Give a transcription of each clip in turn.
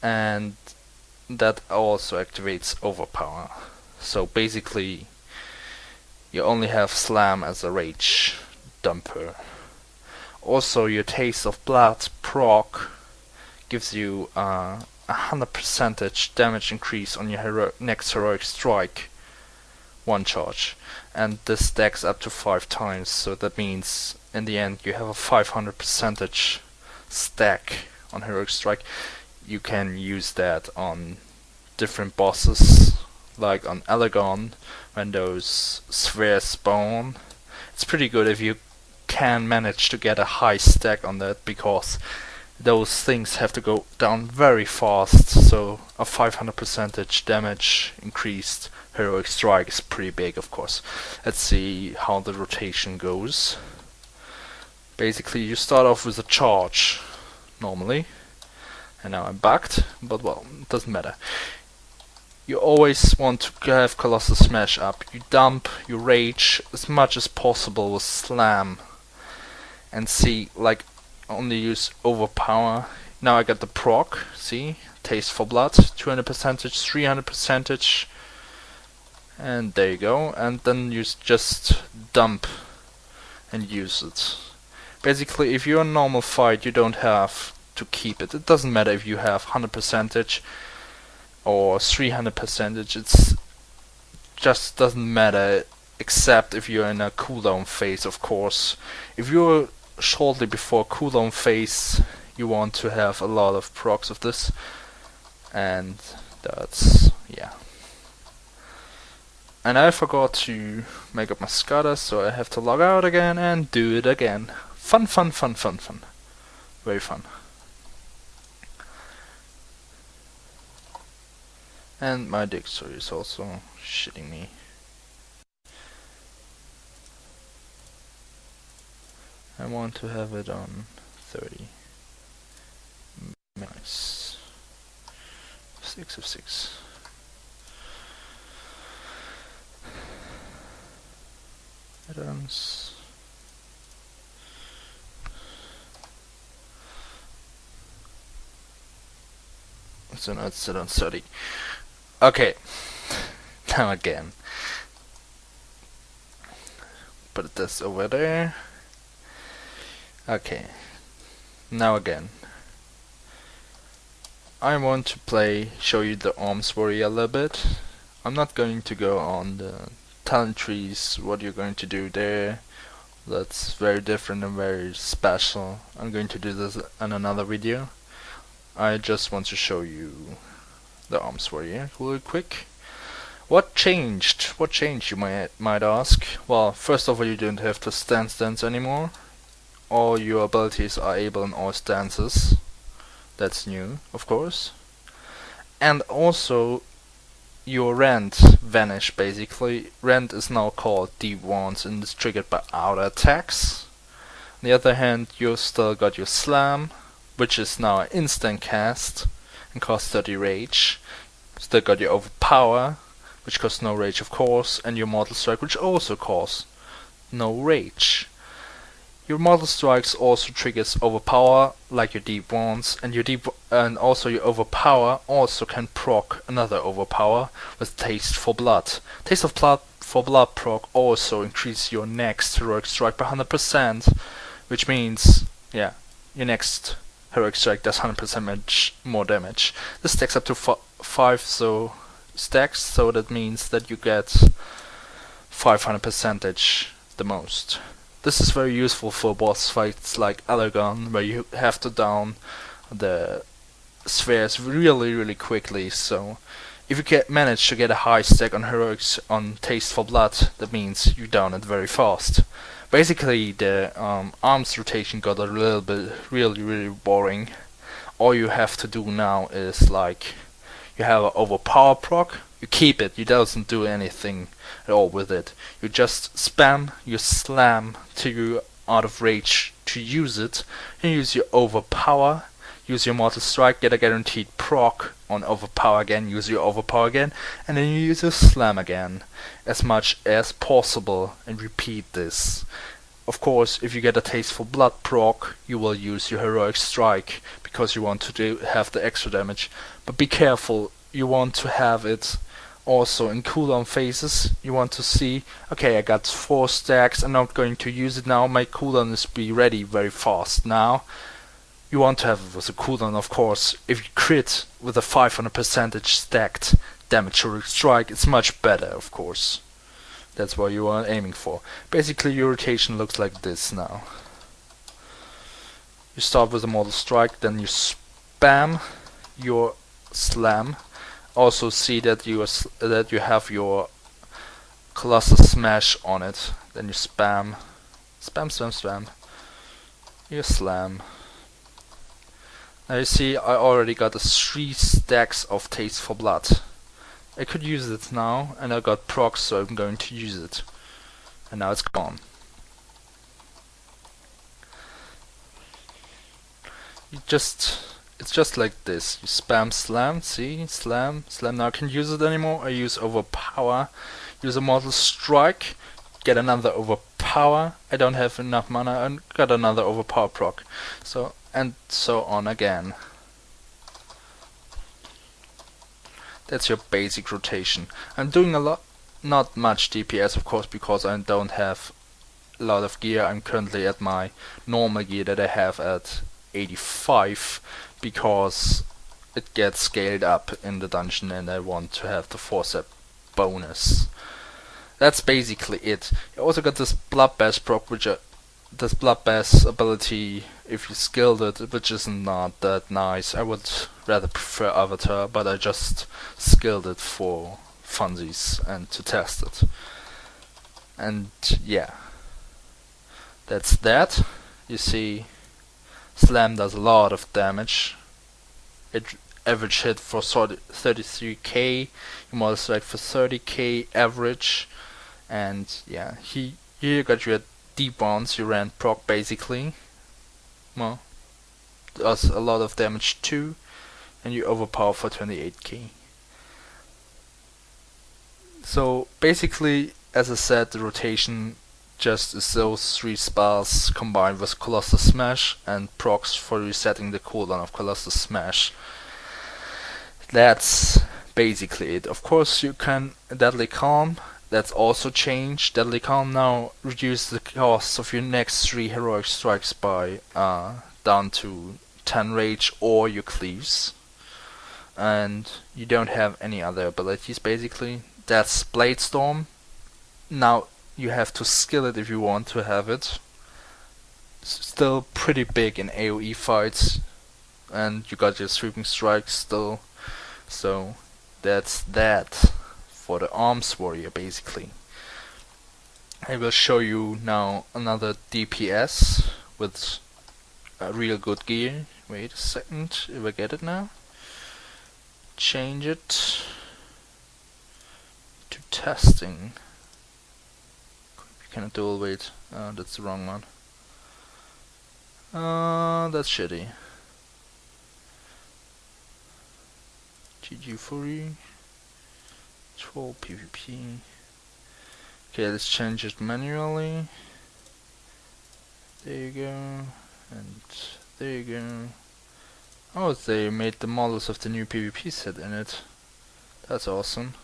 and that also activates overpower. So basically you only have slam as a rage dumper. Also your taste of blood proc gives you 100% damage increase on your next heroic strike, one charge, and this stacks up to 5 times, so that means in the end you have a 500% stack on heroic strike. You can use that on different bosses, like on Elegon when those spheres spawn. It's pretty good if you can manage to get a high stack on that, because those things have to go down very fast, so a 500% damage increased heroic strike is pretty big, of course. Let's see how the rotation goes. Basically you start off with a charge normally, and now I'm bugged, but well, it doesn't matter. You always want to have Colossal Smash up. You dump your rage as much as possible with slam, and see, like, only use overpower. Now I got the proc, see? Taste for blood, 200%, 300%, and there you go. And then you just dump and use it. Basically, if you're in a normal fight, you don't have to keep it. It doesn't matter if you have 100% or 300%. It's just doesn't matter, except if you're in a cooldown phase, of course. If you're shortly before cooldown phase, you want to have a lot of procs of this, and that's, yeah. And I forgot to make up my scatter, so I have to log out again and do it again. Fun, fun, fun, fun, fun. Very fun. And my dictionary is also shitting me. I want to have it on 30. Nice. 6 of 6. Items. So now it's set on 30. Okay. Now again. Put this over there. Okay, now again. I want to show you the Arms Warrie a little bit. I'm not going to go on the talent trees, what you're going to do there. That's very different and very special. I'm going to do this in another video. I just want to show you the Arms Warrie really quick. What changed? What changed, you might ask? Well, first of all, you don't have to stance anymore. All your abilities are able in all stances. That's new, of course. And also your rend vanished, basically. Rend is now called deep wounds and is triggered by auto attacks. On the other hand, you still got your slam, which is now an instant cast and costs 30 rage. Still got your overpower, which costs no rage, of course, and your mortal strike, which also costs no rage. Your mortal strikes also triggers overpower, like your deep wounds, and also your overpower also can proc another overpower with taste for blood. Taste of blood for blood proc also increases your next heroic strike by 100%, which means, yeah, your next heroic strike does 100% more damage. This stacks up to 5 stacks, so that means that you get 500% the most. This is very useful for boss fights like Elegon, where you have to down the spheres really quickly. So if you manage to get a high stack on heroics on Taste for Blood, that means you down it very fast. Basically the arms rotation got a little bit really boring. All you have to do now is, like, you have an overpower proc, you keep it, you doesn't do anything at all with it. You just spam your slam till you're out of rage to use it, and use your overpower, use your mortal strike, get a guaranteed proc on overpower again, use your overpower again, and then you use your slam again as much as possible, and repeat this. of course, if you get a Tasteful Blood proc, you will use your Heroic Strike because you want to have the extra damage. But be careful, you want to have it also in cooldown phases. You want to see, okay, I got 4 stacks, I'm not going to use it now, my cooldown is be ready very fast now. You want to have it with a cooldown, of course. If you crit with a 500% stacked damage Heroic Strike, it's much better, of course. That's what you are aiming for. Basically, your rotation looks like this now. You start with a Mortal Strike, then you spam your slam. Also see that you have your Colossus Smash on it. Then you spam, your slam. Now you see, I already got 3 stacks of Tasteful Blood. I could use it now, and I got procs, so I'm going to use it. And now it's gone. It's just like this. You spam slam, see? Slam. Now I can't use it anymore. I use Overpower. Use a Mortal Strike. Get another Overpower. I don't have enough mana and got another Overpower proc. So, and so on again. That's your basic rotation. I'm doing a lot, not much DPS of course, because I don't have a lot of gear. I'm currently at my normal gear that I have at 85, because it gets scaled up in the dungeon and I want to have the force bonus. That's basically it. I also got this Bloodbath proc, this Bloodbath ability, if you skilled it, which is not that nice. I would rather prefer Avatar, but I just skilled it for funsies and to test it. And yeah, that's that. You see, Slam does a lot of damage. It average hit for 33k, you Mortal Strike for 30k average, and yeah, here you got your deep bonds, you ran proc basically. Well, does a lot of damage too, and you overpower for 28k. So basically, as I said, the rotation just is those 3 spells combined with Colossus Smash and procs for resetting the cooldown of Colossus Smash. That's basically it. Of course, you can Deadly Calm. That's also changed. Deadly Calm now reduces the cost of your next 3 Heroic Strikes by down to 10 Rage or your Cleaves. And you don't have any other abilities basically. That's Blade Storm. Now you have to skill it if you want to have it. Still pretty big in AoE fights, and you got your Sweeping Strike still. So that's that for the Arms Warrior basically. I will show you now another DPS with a real good gear. Wait a second, if I get it now. Change it to testing. Can I dual wait? That's the wrong one. That's shitty. GG Fury. Troll PvP. Okay, let's change it manually. There you go. And there you go. Oh, they made the models of the new PvP set in it. That's awesome.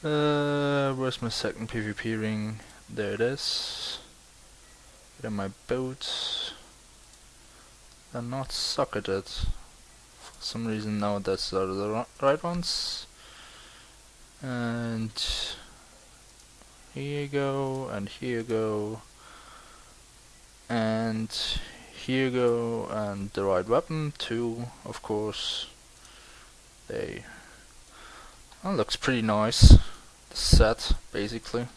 Where's my second PvP ring? There it is. Get on my boat. And not socketed. For some reason now that's the right ones. And here you go, and here you go. And here you go, and the right weapon too, of course. That looks pretty nice. The set, basically.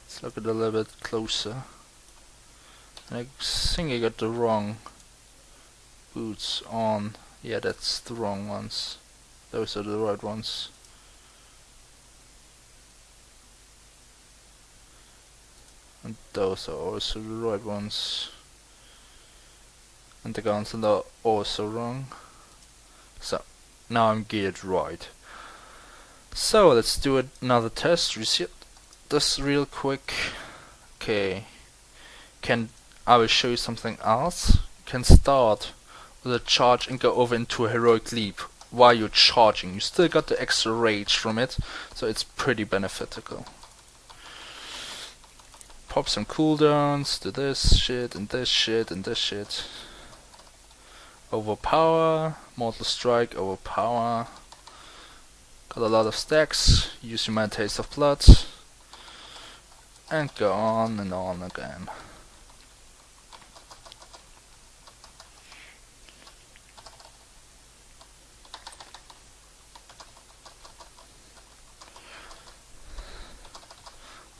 Let's look at it a little bit closer. I think I got the wrong boots on. Yeah, that's the wrong ones. Those are the right ones. And those are also the right ones. And the guns are also wrong. So, now I'm geared right. So, let's do another test. Reset this real quick. Okay. I will show you something else. You can start with a charge and go over into a heroic leap while you're charging. You still got the extra rage from it, so it's pretty beneficial. Pop some cooldowns, do this shit and this shit and this shit. Overpower, Mortal Strike, overpower. Got a lot of stacks, use your Taste of Blood, and go on and on again.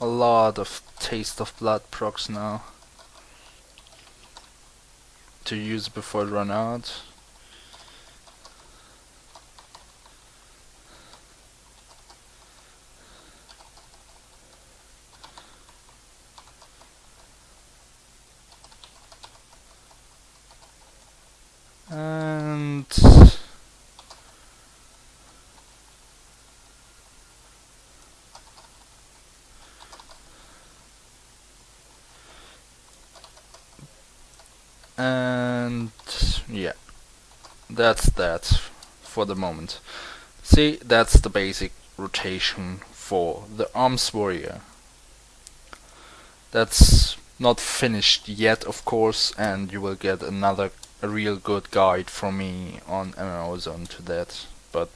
A lot of Taste of Blood procs now to use before I run out. And yeah, that's that for the moment. See, that's the basic rotation for the Arms Warrior. That's not finished yet, of course, and you will get a real good guide from me on MMO Zone to that. But